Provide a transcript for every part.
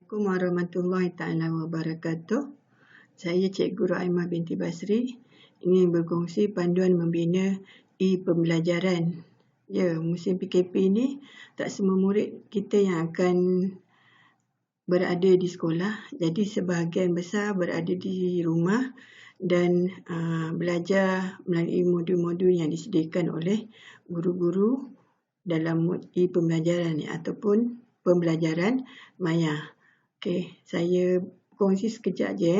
Assalamualaikum warahmatullahi taala wabarakatuh. Saya Cikgu Ruhaimah binti Basri ingin berkongsi panduan membina e-pembelajaran. Ya, musim PKP ini tak semua murid kita yang akan berada di sekolah. Jadi sebahagian besar berada di rumah dan belajar melalui modul-modul yang disediakan oleh guru-guru dalam e-pembelajaran ataupun pembelajaran maya. Okey, saya kongsi sekejap je.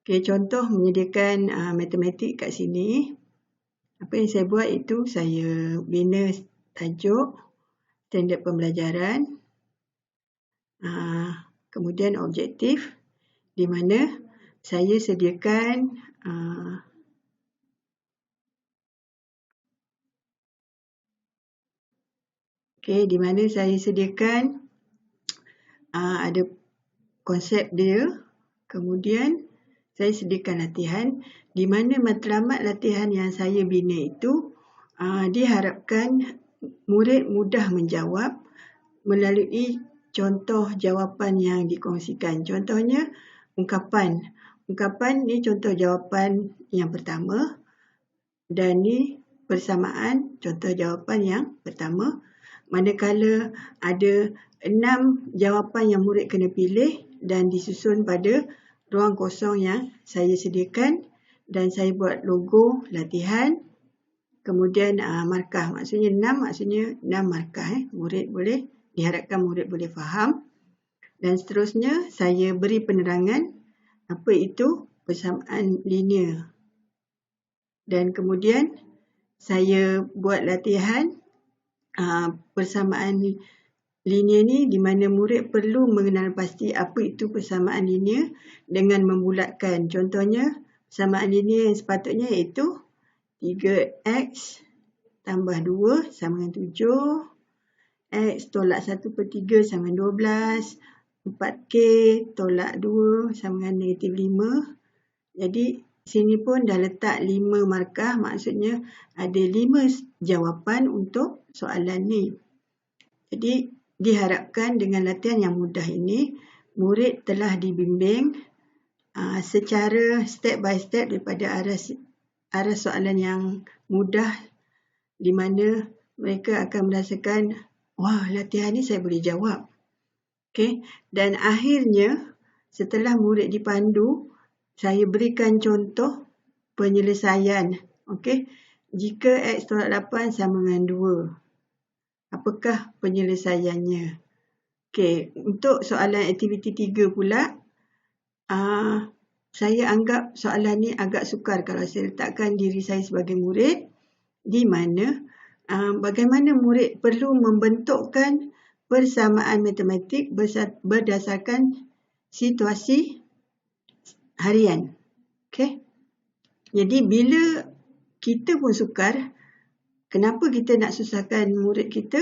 Okey, contoh menyediakan matematik kat sini. Apa yang saya buat itu saya bina tajuk standard pembelajaran. Kemudian objektif di mana saya sediakan di mana saya sediakan ada konsep dia, kemudian saya sediakan latihan di mana matlamat latihan yang saya bina itu diharapkan murid mudah menjawab melalui contoh jawapan yang dikongsikan. Contohnya ungkapan. Ungkapan ni contoh jawapan yang pertama dan ni persamaan contoh jawapan yang pertama. Manakala ada 6 jawapan yang murid kena pilih dan disusun pada ruang kosong yang saya sediakan dan saya buat logo latihan. Kemudian markah, maksudnya 6 markah. Diharapkan murid boleh faham. Dan seterusnya saya beri penerangan apa itu persamaan linear. Dan kemudian saya buat latihan persamaan linear ni di mana murid perlu mengenal pasti apa itu persamaan linear dengan membulatkan. Contohnya persamaan linear yang sepatutnya iaitu 3x tambah 2 sama dengan 7, x tolak 1/3 sama dengan 12, 4k tolak 2 sama dengan negatif 5. Jadi sini pun dah letak 5 markah, maksudnya ada 5 jawapan untuk soalan ni. Jadi diharapkan dengan latihan yang mudah ini, murid telah dibimbing secara step by step daripada arah soalan yang mudah di mana mereka akan merasakan, wah, latihan ni saya boleh jawab. Okey, dan akhirnya setelah murid dipandu, saya berikan contoh penyelesaian. Okey, jika x tolak 8 sama dengan 2, apakah penyelesaiannya? Okey, untuk soalan aktiviti 3 pula, saya anggap soalan ni agak sukar kalau saya letakkan diri saya sebagai murid, di mana bagaimana murid perlu membentukkan persamaan matematik berdasarkan situasi harian. Okey. Jadi bila kita pun sukar, kenapa kita nak susahkan murid kita?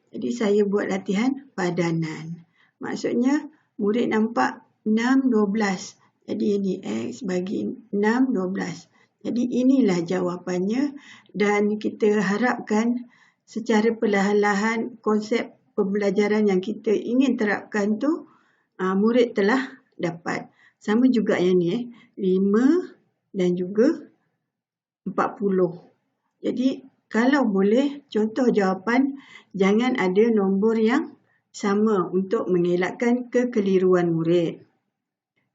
Jadi saya buat latihan padanan. Maksudnya murid nampak 6, 12. Jadi ini x bagi 6, 12. Jadi inilah jawapannya dan kita harapkan secara perlahan-lahan konsep pembelajaran yang kita ingin terapkan tu murid telah dapat. Sama juga yang ni 5 dan juga 40. Jadi kalau boleh contoh jawapan jangan ada nombor yang sama untuk mengelakkan kekeliruan murid.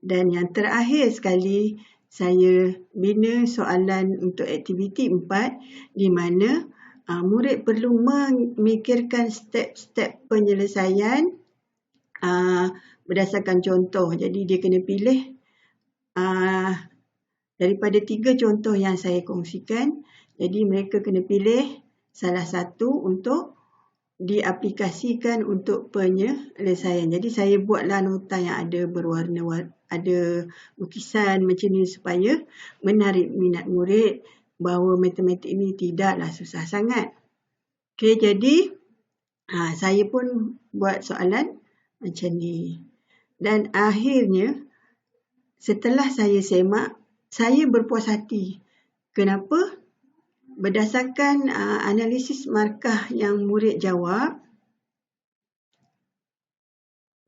Dan yang terakhir sekali, saya bina soalan untuk aktiviti 4 di mana murid perlu memikirkan step-step penyelesaian berdasarkan contoh. Jadi dia kena pilih daripada 3 contoh yang saya kongsikan. Jadi mereka kena pilih salah satu untuk diaplikasikan untuk penyelesaian. Jadi saya buatlah nota yang ada berwarna, ada lukisan macam ni supaya menarik minat murid bahawa matematik ini tidaklah susah sangat. Okey, jadi saya pun buat soalan macam ni. Dan akhirnya setelah saya semak, saya berpuas hati. Kenapa? Berdasarkan analisis markah yang murid jawab,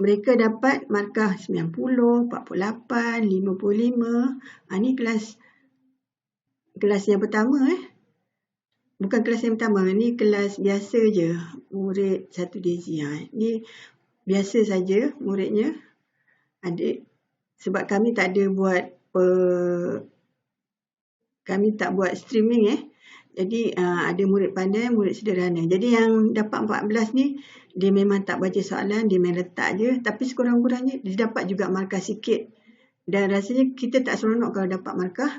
mereka dapat markah 90, 48, 55. Ini kelas yang pertama. Bukan kelas yang pertama, ni kelas biasa je. Murid 1 Daisy. Ni biasa saja muridnya. Adik, sebab kami tak ada buat kami tak buat streaming Jadi ada murid pandai, murid sederhana. Jadi yang dapat 14 ni, dia memang tak baca soalan, dia main letak je. Tapi sekurang-kurangnya dia dapat juga markah sikit. Dan rasanya kita tak seronok kalau dapat markah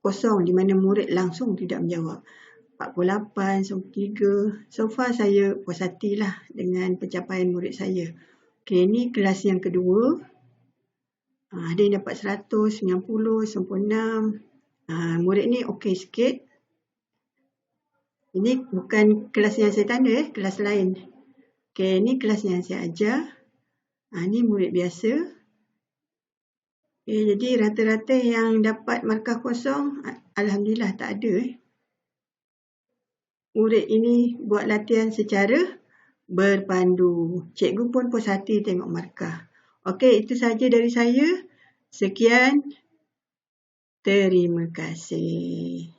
kosong di mana murid langsung tidak menjawab. 48, 93. So far saya puas hati lah dengan pencapaian murid saya. Okey, ni kelas yang kedua. Ada yang dapat 100, 90, 96. Murid ni okey sikit. Ini bukan kelas yang saya tanda, kelas lain. Okey, ni kelas yang saya ajar. Ni murid biasa. Jadi rata-rata yang dapat markah kosong, alhamdulillah tak ada. Murid ini buat latihan secara berpandu. Cikgu pun puas hati tengok markah. Okey, itu saja dari saya. Sekian. Terima kasih.